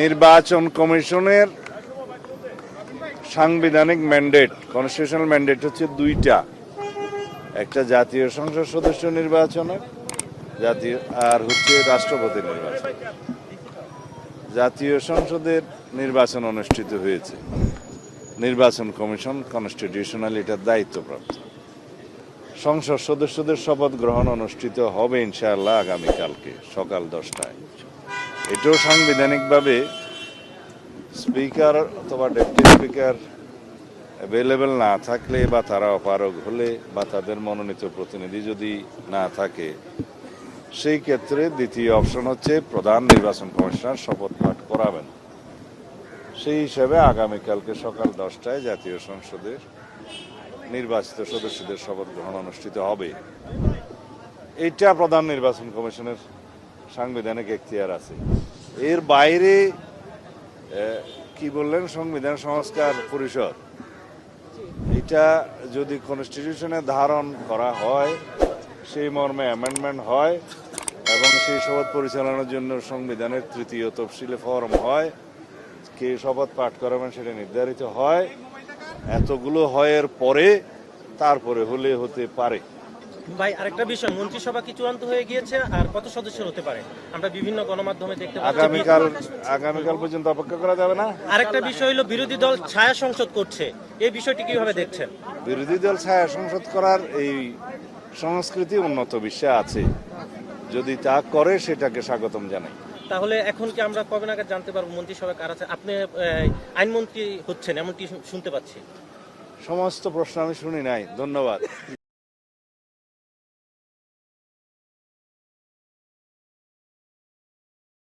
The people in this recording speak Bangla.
নির্বাচন কমিশনের সাংবিধানিক ম্যান্ডেট, কনস্টিটিউশনাল ম্যান্ডেট হচ্ছে দুইটা, একটা জাতীয় সংসদ সদস্য নির্বাচনের জাতীয় আর হচ্ছে রাষ্ট্রপতি নির্বাচন। জাতীয় সংসদের নির্বাচন অনুষ্ঠিত হয়েছে, নির্বাচন কমিশন কনস্টিটিউশনাল এটার দায়িত্বপ্রাপ্ত। সংসদ সদস্যদের শপথ গ্রহণ অনুষ্ঠিত হবে ইনশাআল্লাহ আগামীকালকে সকাল 10টায়। এটাও সাংবিধানিকভাবে স্পিকার অথবা ডেপুটি স্পিকার অ্যাভেলেবেল না থাকলে বা তারা অপারগ হলে বা তাদের মনোনীত প্রতিনিধি যদি না থাকে, সেই ক্ষেত্রে দ্বিতীয় অপশন হচ্ছে প্রধান নির্বাচন কমিশনার শপথ পাঠ করাবেন। সেই হিসাবে আগামীকালকে সকাল 10টায় জাতীয় সংসদের নির্বাচিত সদস্যদের শপথ গ্রহণ অনুষ্ঠিত হবে। এইটা প্রধান নির্বাচন কমিশনের সাংবিধানিক এখতিয়ার আছে। এর বাইরে কি বললেন, সংবিধান সংস্কার পরিষদ, এটা যদি কনস্টিটিউশনে ধারণ করা হয়, সেই মর্মে অ্যামেন্ডমেন্ট হয় এবং সেই শপথ পরিচালনার জন্য সংবিধানের তৃতীয় তফসিলে ফরম হয়, কে শপথ পাঠ করাবেন সেটা নির্ধারিত হয়, এতগুলো হয়ের পরে তারপরে হলে হতে পারে। ভাই, আরেকটা বিষয়, মন্ত্রিসভা কি চূড়ান্ত হয়ে গিয়েছে? আর কত সদস্যের হতে পারে? আমরা বিভিন্ন গণমাধ্যমে দেখতে পাচ্ছি আগামীকাল পর্যন্ত অপেক্ষা করা যাবে না। আরেকটা বিষয় হলো, বিরোধী দল ছায়া সংসদ করছে, এই বিষয়টি কিভাবে দেখছেন? বিরোধী দল ছায়া সংসদ করার এই সংস্কৃতি উন্নত বিশ্বে আছে, যদি তা করে সেটাকে স্বাগতম জানাই। তাহলে এখন কি আমরা কবে নাগাদ জানতে পারবো মন্ত্রিসভা কার আছে? আপনি আইনমন্ত্রী হচ্ছেন এমনটি শুনতে পাচ্ছি। সমস্ত প্রশ্ন আমি শুনি নাই, ধন্যবাদ।